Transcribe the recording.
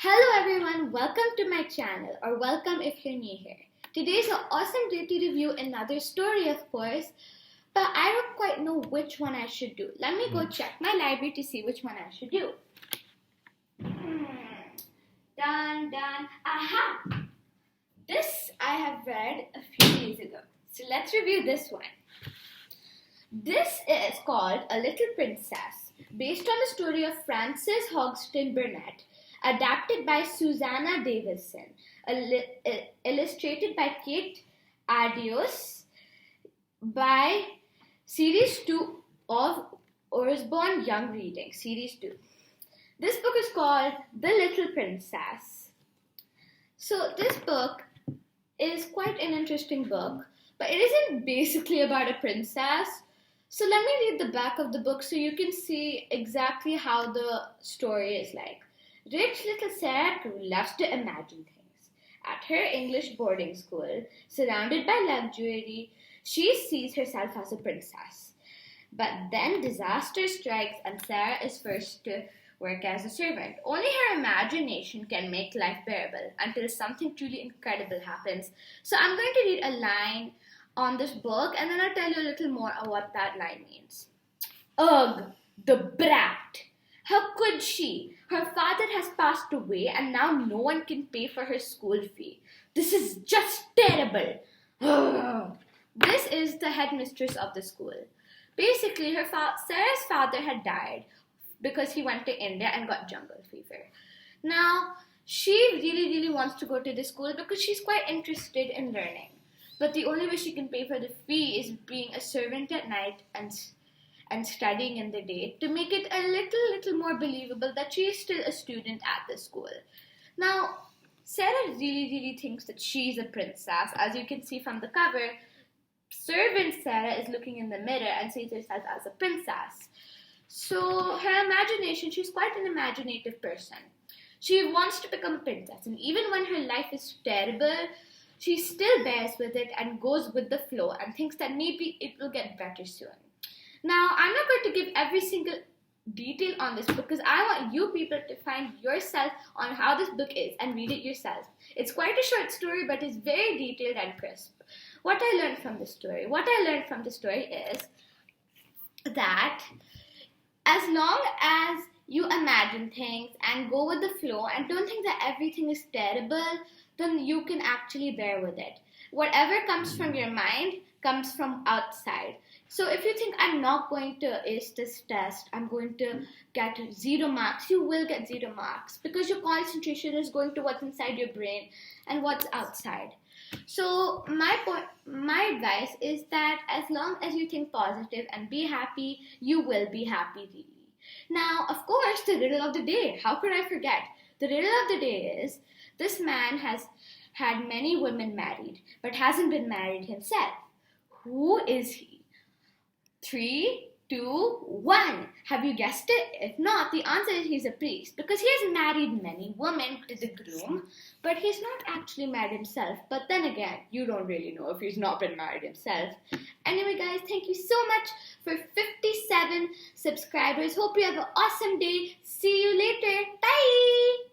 Hello everyone, welcome to my channel, or welcome if you're new here. Today's an awesome day to review another story, of course, but I don't quite know which one I should do. Let me go check my library to see which one I should do. Done. Aha! This I have read a few days ago. So let's review this one. This is called A Little Princess, based on the story of Frances Hodgson Burnett, adapted by Susanna Davidson, illustrated by Kate Adios, by Series 2 of Usborne Young Reading, Series 2. This book is called The Little Princess. So this book is quite an interesting book, but it isn't basically about a princess. So let me read the back of the book so you can see exactly how the story is like. Rich little Sarah Crewe loves to imagine things. At her English boarding school, surrounded by luxury, she sees herself as a princess. But then disaster strikes and Sarah is forced to work as a servant. Only her imagination can make life bearable until something truly incredible happens. So I'm going to read a line on this book and then I'll tell you a little more of what that line means. Ugh, the brat! How could she? Her father has passed away and now no one can pay for her school fee. This is just terrible. This is the headmistress of the school. Basically, Sarah's father had died because he went to India and got jungle fever. Now, she really wants to go to the school because she's quite interested in learning. But the only way she can pay for the fee is being a servant at night and studying in the day to make it a little more believable that she is still a student at the school. Now, Sarah really thinks that she's a princess. As you can see from the cover, servant Sarah is looking in the mirror and sees herself as a princess. So her imagination, she's quite an imaginative person. She wants to become a princess, and even when her life is terrible, she still bears with it and goes with the flow and thinks that maybe it will get better soon. Now, I'm not going to give every single detail on this book because I want you people to find yourself on how this book is and read it yourself. It's quite a short story, but it's very detailed and crisp. What I learned from the story is that as long as you imagine things and go with the flow and don't think that everything is terrible, then you can actually bear with it. Whatever comes from your mind comes from outside. So if you think I'm not going to ace this test, I'm going to get 0 marks, you will get 0 marks because your concentration is going to what's inside your brain and what's outside. So my advice is that as long as you think positive and be happy, you will be happy really. Now, of course, the riddle of the day. How could I forget? The riddle of the day is, this man has had many women married, but hasn't been married himself. Who is he? 3, 2, 1. Have you guessed it? If not, the answer is he's a priest because he has married many women to the groom, but he's not actually married himself. But then again, you don't really know if he's not been married himself. Anyway, guys, thank you so much for 57 subscribers. Hope you have an awesome day. See you later. Bye!